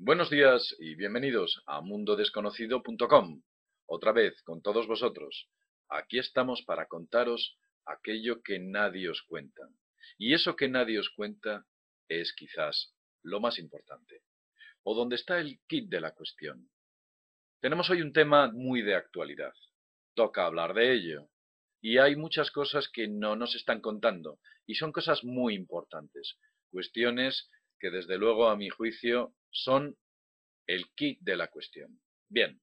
Buenos días y bienvenidos a mundodesconocido.com. Otra vez con todos vosotros. Aquí estamos para contaros aquello que nadie os cuenta. Y eso que nadie os cuenta es quizás lo más importante, o donde está el kit de la cuestión. Tenemos hoy un tema muy de actualidad. Toca hablar de ello. Y hay muchas cosas que no nos están contando, y son cosas muy importantes. Cuestiones que desde luego a mi juicio son el kit de la cuestión. Bien,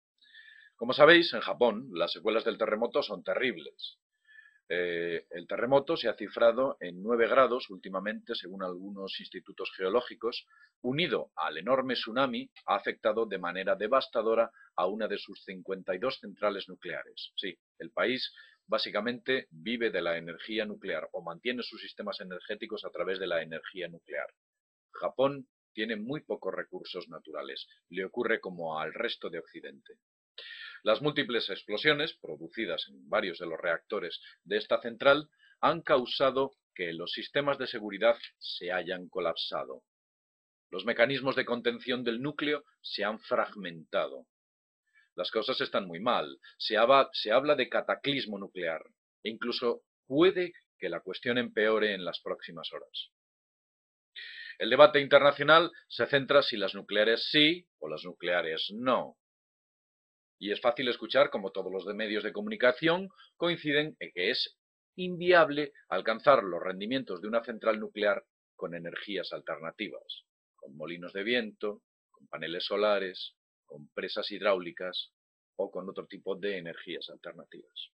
como sabéis, en Japón las secuelas del terremoto son terribles. El terremoto se ha cifrado en 9 grados últimamente, según algunos institutos geológicos. Unido al enorme tsunami, ha afectado de manera devastadora a una de sus 52 centrales nucleares. Sí, el país básicamente vive de la energía nuclear o mantiene sus sistemas energéticos a través de la energía nuclear. Japón tiene muy pocos recursos naturales, le ocurre como al resto de Occidente. Las múltiples explosiones, producidas en varios de los reactores de esta central, han causado que los sistemas de seguridad se hayan colapsado. Los mecanismos de contención del núcleo se han fragmentado. Las cosas están muy mal. Se habla de cataclismo nuclear e incluso puede que la cuestión empeore en las próximas horas. El debate internacional se centra si las nucleares sí o las nucleares no. Y es fácil escuchar como todos los medios de comunicación coinciden en que es inviable alcanzar los rendimientos de una central nuclear con energías alternativas, con molinos de viento, con paneles solares, con presas hidráulicas o con otro tipo de energías alternativas.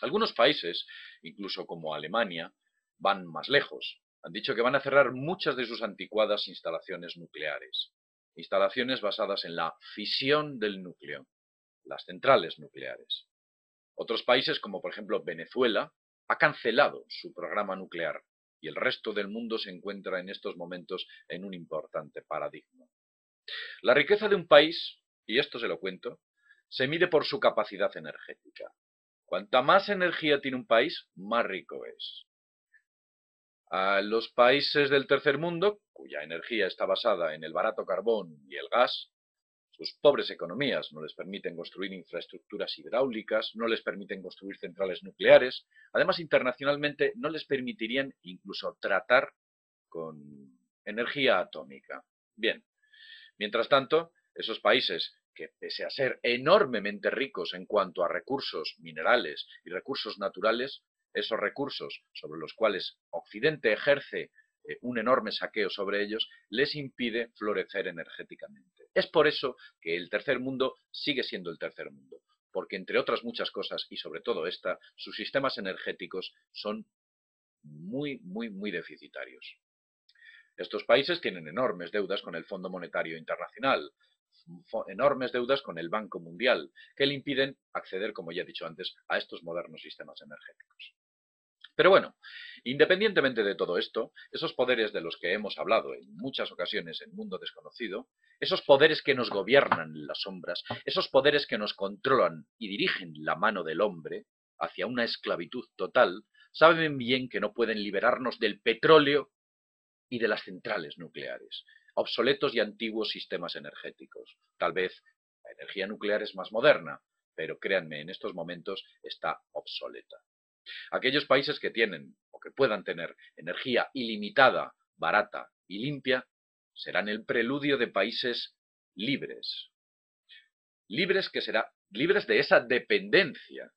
Algunos países, incluso como Alemania, van más lejos. Han dicho que van a cerrar muchas de sus anticuadas instalaciones nucleares. Instalaciones basadas en la fisión del núcleo, las centrales nucleares. Otros países, como por ejemplo Venezuela, ha cancelado su programa nuclear y el resto del mundo se encuentra en estos momentos en un importante paradigma. La riqueza de un país, y esto se lo cuento, se mide por su capacidad energética. Cuanta más energía tiene un país, más rico es. A los países del tercer mundo, cuya energía está basada en el barato carbón y el gas, sus pobres economías no les permiten construir infraestructuras hidráulicas, no les permiten construir centrales nucleares. Además, internacionalmente no les permitirían incluso tratar con energía atómica. Bien, mientras tanto, esos países que, pese a ser enormemente ricos en cuanto a recursos minerales y recursos naturales, esos recursos sobre los cuales Occidente ejerce un enorme saqueo sobre ellos, les impide florecer energéticamente. Es por eso que el tercer mundo sigue siendo el tercer mundo, porque entre otras muchas cosas, y sobre todo esta, sus sistemas energéticos son muy deficitarios. Estos países tienen enormes deudas con el Fondo Monetario Internacional, enormes deudas con el Banco Mundial, que le impiden acceder, como ya he dicho antes, a estos modernos sistemas energéticos. Pero bueno, independientemente de todo esto, esos poderes de los que hemos hablado en muchas ocasiones en Mundo Desconocido, esos poderes que nos gobiernan en las sombras, esos poderes que nos controlan y dirigen la mano del hombre hacia una esclavitud total, saben bien que no pueden liberarnos del petróleo y de las centrales nucleares, obsoletos y antiguos sistemas energéticos. Tal vez la energía nuclear es más moderna, pero créanme, en estos momentos está obsoleta. Aquellos países que tienen o que puedan tener energía ilimitada, barata y limpia, serán el preludio de países libres. Libres de esa dependencia,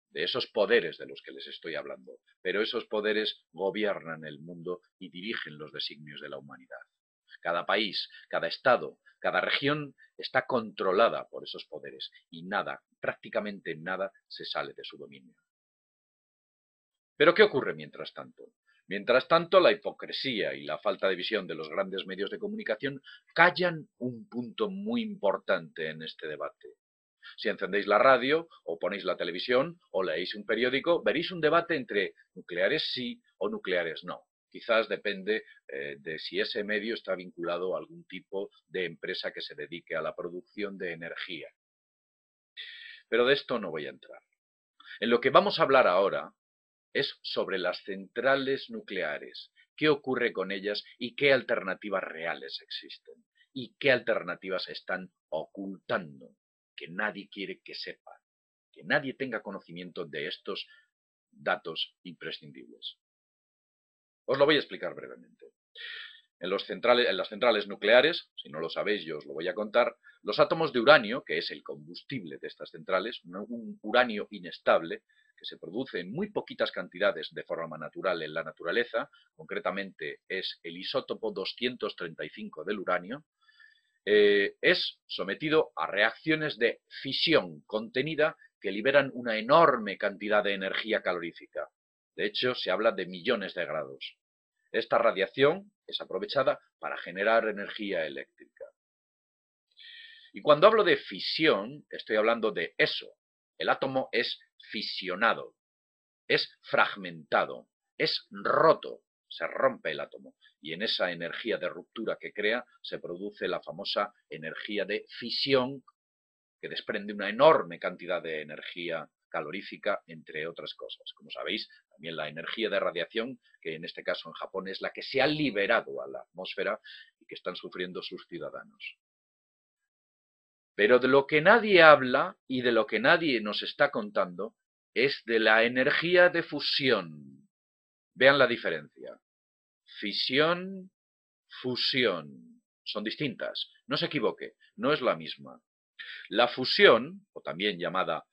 de esos poderes de los que les estoy hablando. Pero esos poderes gobiernan el mundo y dirigen los designios de la humanidad. Cada país, cada estado, cada región está controlada por esos poderes y nada, prácticamente nada, se sale de su dominio. ¿Pero qué ocurre mientras tanto? Mientras tanto, la hipocresía y la falta de visión de los grandes medios de comunicación callan un punto muy importante en este debate. Si encendéis la radio, o ponéis la televisión, o leéis un periódico, veréis un debate entre nucleares sí o nucleares no. Quizás depende de si ese medio está vinculado a algún tipo de empresa que se dedique a la producción de energía. Pero de esto no voy a entrar. En lo que vamos a hablar ahora es sobre las centrales nucleares, qué ocurre con ellas y qué alternativas reales existen. y qué alternativas están ocultando, que nadie quiere que sepa, que nadie tenga conocimiento de estos datos imprescindibles. Os lo voy a explicar brevemente. En las centrales nucleares, si no lo sabéis yo os lo voy a contar, los átomos de uranio, que es el combustible de estas centrales, un uranio inestable, que se produce en muy poquitas cantidades de forma natural en la naturaleza, concretamente es el isótopo 235 del uranio, es sometido a reacciones de fisión contenida que liberan una enorme cantidad de energía calorífica. De hecho, se habla de millones de grados. Esta radiación es aprovechada para generar energía eléctrica. Y cuando hablo de fisión, estoy hablando de eso. El átomo es fisionado, es fragmentado, es roto, se rompe el átomo. Y en esa energía de ruptura que crea se produce la famosa energía de fisión, que desprende una enorme cantidad de energía calorífica, entre otras cosas. Como sabéis, también la energía de radiación, que en este caso en Japón es la que se ha liberado a la atmósfera y que están sufriendo sus ciudadanos. Pero de lo que nadie habla y de lo que nadie nos está contando es de la energía de fusión. Vean la diferencia. Fisión, fusión. Son distintas. No se equivoque, no es la misma. La fusión, o también llamada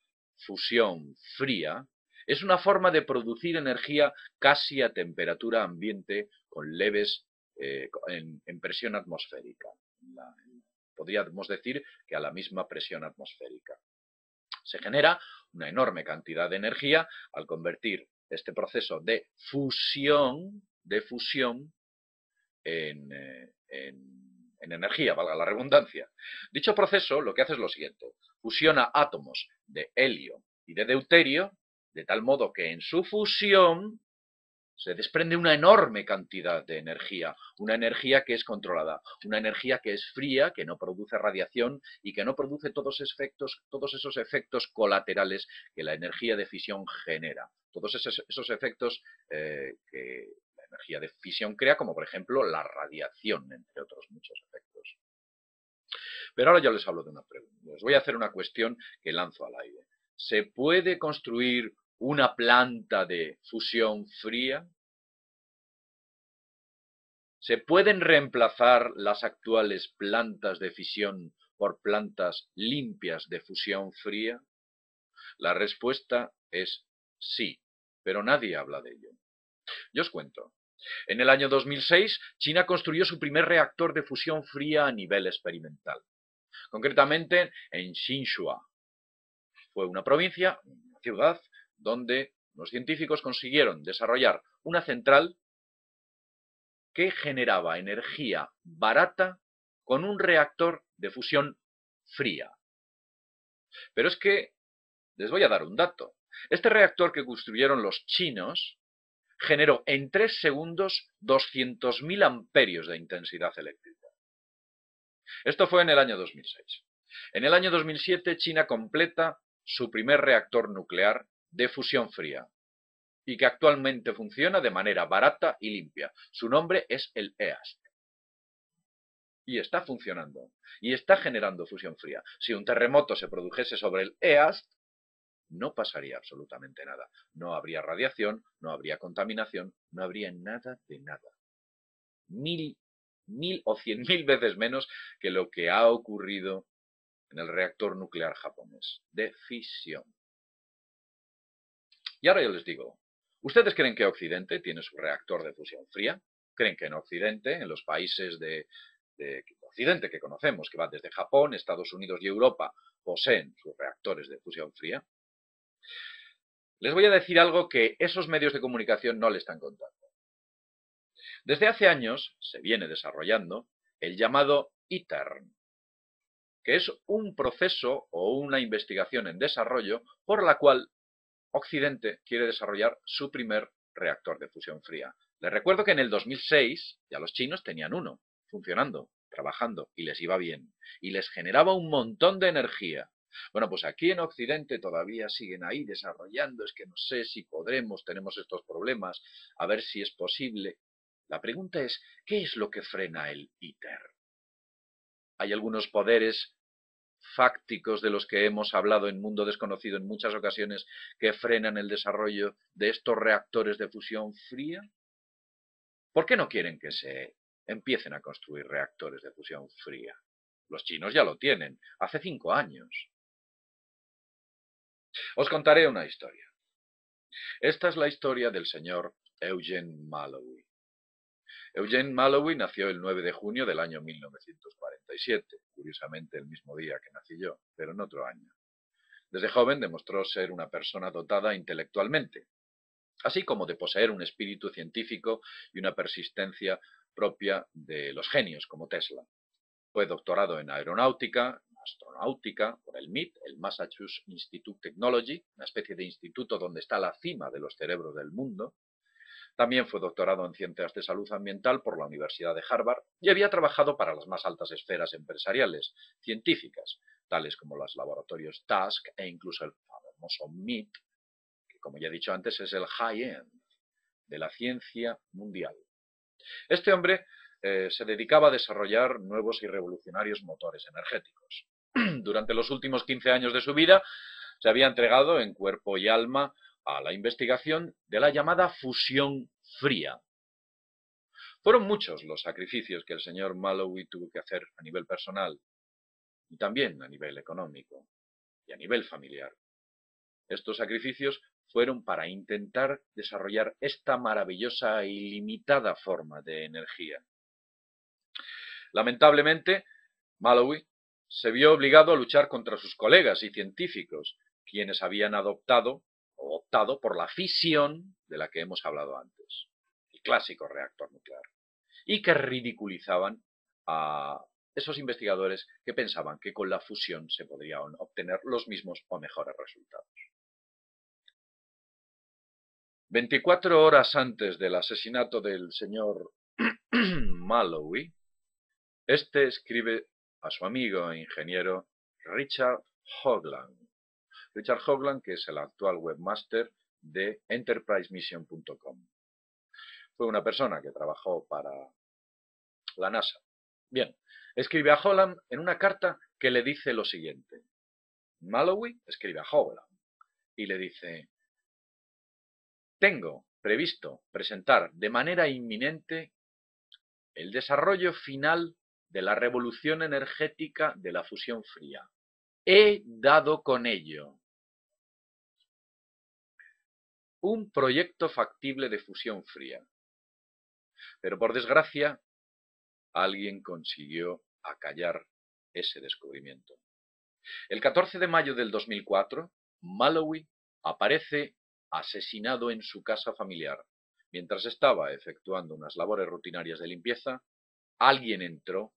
fusión fría, es una forma de producir energía casi a temperatura ambiente con leves en presión atmosférica. Podríamos decir que a la misma presión atmosférica. Se genera una enorme cantidad de energía al convertir este proceso de fusión en energía, valga la redundancia. Dicho proceso lo que hace es lo siguiente: fusiona átomos de helio y de deuterio, de tal modo que en su fusión se desprende una enorme cantidad de energía, una energía que es controlada, una energía que es fría, que no produce radiación y que no produce todos esos efectos colaterales que la energía de fisión genera. Todos esos efectos que la energía de fisión crea, como por ejemplo la radiación, entre otros muchos efectos. Pero ahora yo les hablo de una pregunta. Les voy a hacer una cuestión que lanzo al aire. ¿Se puede construir una planta de fusión fría? ¿Se pueden reemplazar las actuales plantas de fisión por plantas limpias de fusión fría? La respuesta es sí, pero nadie habla de ello. Yo os cuento. En el año 2006, China construyó su primer reactor de fusión fría a nivel experimental. Concretamente en Xinhua. Fue una provincia, una ciudad, donde los científicos consiguieron desarrollar una central que generaba energía barata con un reactor de fusión fría. Pero es que les voy a dar un dato. Este reactor que construyeron los chinos generó en 3 segundos 200.000 amperios de intensidad eléctrica. Esto fue en el año 2006. En el año 2007 China completa su primer reactor nuclear de fusión fría y que actualmente funciona de manera barata y limpia. Su nombre es el EAST. Y está funcionando. Y está generando fusión fría. Si un terremoto se produjese sobre el EAST, no pasaría absolutamente nada. No habría radiación, no habría contaminación, no habría nada de nada. 1000 o 100.000 veces menos que lo que ha ocurrido en el reactor nuclear japonés de fisión. Y ahora yo les digo, ¿ustedes creen que Occidente tiene su reactor de fusión fría? ¿Creen que en Occidente, en los países de Occidente que conocemos, que van desde Japón, Estados Unidos y Europa, poseen sus reactores de fusión fría? Les voy a decir algo que esos medios de comunicación no le están contando. Desde hace años se viene desarrollando el llamado ITER, que es un proceso o una investigación en desarrollo por la cual Occidente quiere desarrollar su primer reactor de fusión fría. Les recuerdo que en el 2006 ya los chinos tenían uno, funcionando, trabajando, y les iba bien. Y les generaba un montón de energía. Bueno, pues aquí en Occidente todavía siguen ahí desarrollando, es que no sé si podremos, tenemos estos problemas, a ver si es posible. La pregunta es, ¿qué es lo que frena el ITER? Hay algunos poderes fácticos de los que hemos hablado en Mundo Desconocido en muchas ocasiones que frenan el desarrollo de estos reactores de fusión fría. ¿Por qué no quieren que se empiecen a construir reactores de fusión fría? Los chinos ya lo tienen, hace 5 años. Os contaré una historia. Esta es la historia del señor Eugene Mallowy. Eugene Mallowy nació el 9 de junio del año 1947, curiosamente el mismo día que nací yo, pero en otro año. Desde joven demostró ser una persona dotada intelectualmente, así como de poseer un espíritu científico y una persistencia propia de los genios como Tesla. Fue doctorado en aeronáutica, astronáutica, por el MIT, el Massachusetts Institute of Technology, una especie de instituto donde está la cima de los cerebros del mundo. También fue doctorado en Ciencias de Salud Ambiental por la Universidad de Harvard y había trabajado para las más altas esferas empresariales, científicas, tales como los laboratorios Tusk e incluso el famoso MIT, que como ya he dicho antes es el high-end de la ciencia mundial. Este hombre se dedicaba a desarrollar nuevos y revolucionarios motores energéticos. Durante los últimos 15 años de su vida se había entregado en cuerpo y alma a la investigación de la llamada fusión fría. Fueron muchos los sacrificios que el señor Mallowy tuvo que hacer a nivel personal y también a nivel económico y a nivel familiar. Estos sacrificios fueron para intentar desarrollar esta maravillosa e ilimitada forma de energía. Lamentablemente, Mallowy se vio obligado a luchar contra sus colegas y científicos, quienes habían adoptado o optado por la fisión de la que hemos hablado antes, el clásico reactor nuclear, y que ridiculizaban a esos investigadores que pensaban que con la fusión se podrían obtener los mismos o mejores resultados. 24 horas antes del asesinato del señor Mallowy, este escribe a su amigo e ingeniero Richard Hoagland. Richard Hoagland, que es el actual webmaster de enterprisemission.com. Fue una persona que trabajó para la NASA. Bien, escribe a Hoagland en una carta que le dice lo siguiente. Mallowy escribe a Hoagland y le dice: tengo previsto presentar de manera inminente el desarrollo final de la revolución energética de la fusión fría. He dado con ello un proyecto factible de fusión fría. Pero por desgracia, alguien consiguió acallar ese descubrimiento. El 14 de mayo del 2004, Mallowy aparece asesinado en su casa familiar. Mientras estaba efectuando unas labores rutinarias de limpieza, alguien entró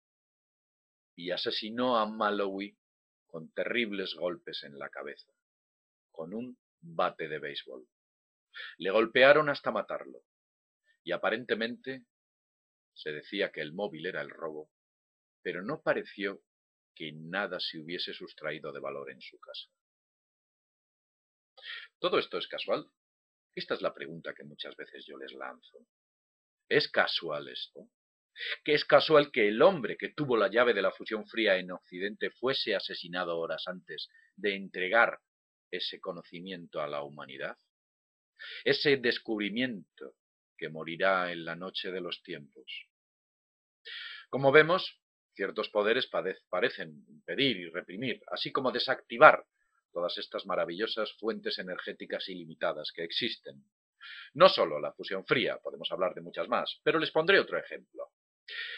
y asesinó a Mallowy con terribles golpes en la cabeza, con un bate de béisbol. Le golpearon hasta matarlo, y aparentemente se decía que el móvil era el robo, pero no pareció que nada se hubiese sustraído de valor en su casa. ¿Todo esto es casual? Esta es la pregunta que muchas veces yo les lanzo. ¿Es casual esto? ¿Que es casual que el hombre que tuvo la llave de la fusión fría en Occidente fuese asesinado horas antes de entregar ese conocimiento a la humanidad? Ese descubrimiento que morirá en la noche de los tiempos. Como vemos, ciertos poderes parecen impedir y reprimir, así como desactivar todas estas maravillosas fuentes energéticas ilimitadas que existen. No solo la fusión fría, podemos hablar de muchas más, pero les pondré otro ejemplo.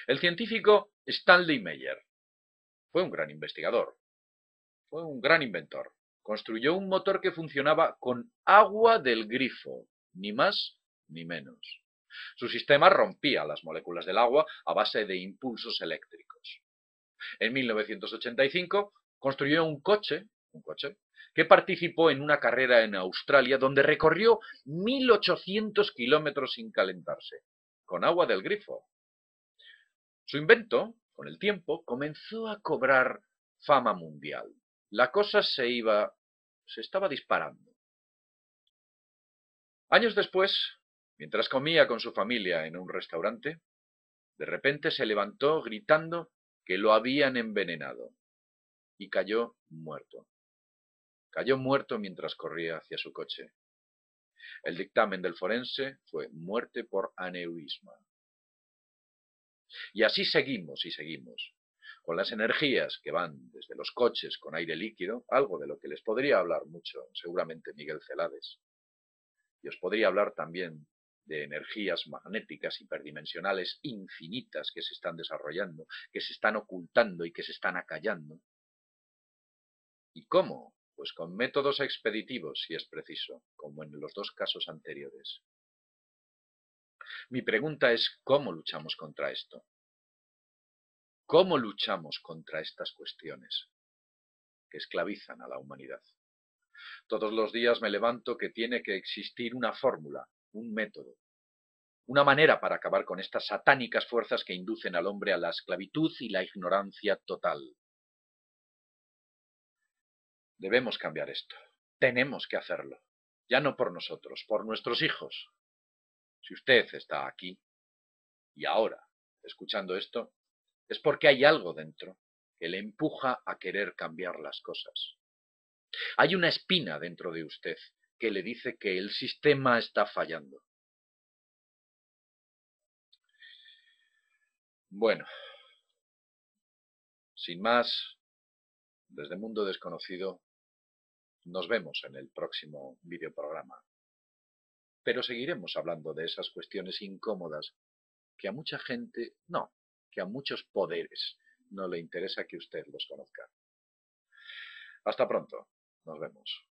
El científico Stanley Meyer fue un gran investigador, fue un gran inventor. Construyó un motor que funcionaba con agua del grifo, ni más ni menos. Su sistema rompía las moléculas del agua a base de impulsos eléctricos. En 1985 construyó un coche que participó en una carrera en Australia donde recorrió 1800 kilómetros sin calentarse, con agua del grifo. Su invento, con el tiempo, comenzó a cobrar fama mundial. La cosa se estaba disparando. Años después, mientras comía con su familia en un restaurante, de repente se levantó gritando que lo habían envenenado y cayó muerto. Cayó muerto mientras corría hacia su coche. El dictamen del forense fue muerte por aneurisma. Y así seguimos y seguimos, con las energías que van desde los coches con aire líquido, algo de lo que les podría hablar mucho seguramente Miguel Celades. Y os podría hablar también de energías magnéticas hiperdimensionales infinitas que se están desarrollando, que se están ocultando y que se están acallando. ¿Y cómo? Pues con métodos expeditivos, si es preciso, como en los dos casos anteriores. Mi pregunta es, ¿cómo luchamos contra esto? ¿Cómo luchamos contra estas cuestiones que esclavizan a la humanidad? Todos los días me levanto que tiene que existir una fórmula, un método, una manera para acabar con estas satánicas fuerzas que inducen al hombre a la esclavitud y la ignorancia total. Debemos cambiar esto. Tenemos que hacerlo. Ya no por nosotros, por nuestros hijos. Si usted está aquí y ahora escuchando esto, es porque hay algo dentro que le empuja a querer cambiar las cosas. Hay una espina dentro de usted que le dice que el sistema está fallando. Bueno, sin más, desde Mundo Desconocido, nos vemos en el próximo videoprograma. Pero seguiremos hablando de esas cuestiones incómodas que a mucha gente no, que a muchos poderes no le interesa que usted los conozca. Hasta pronto, nos vemos.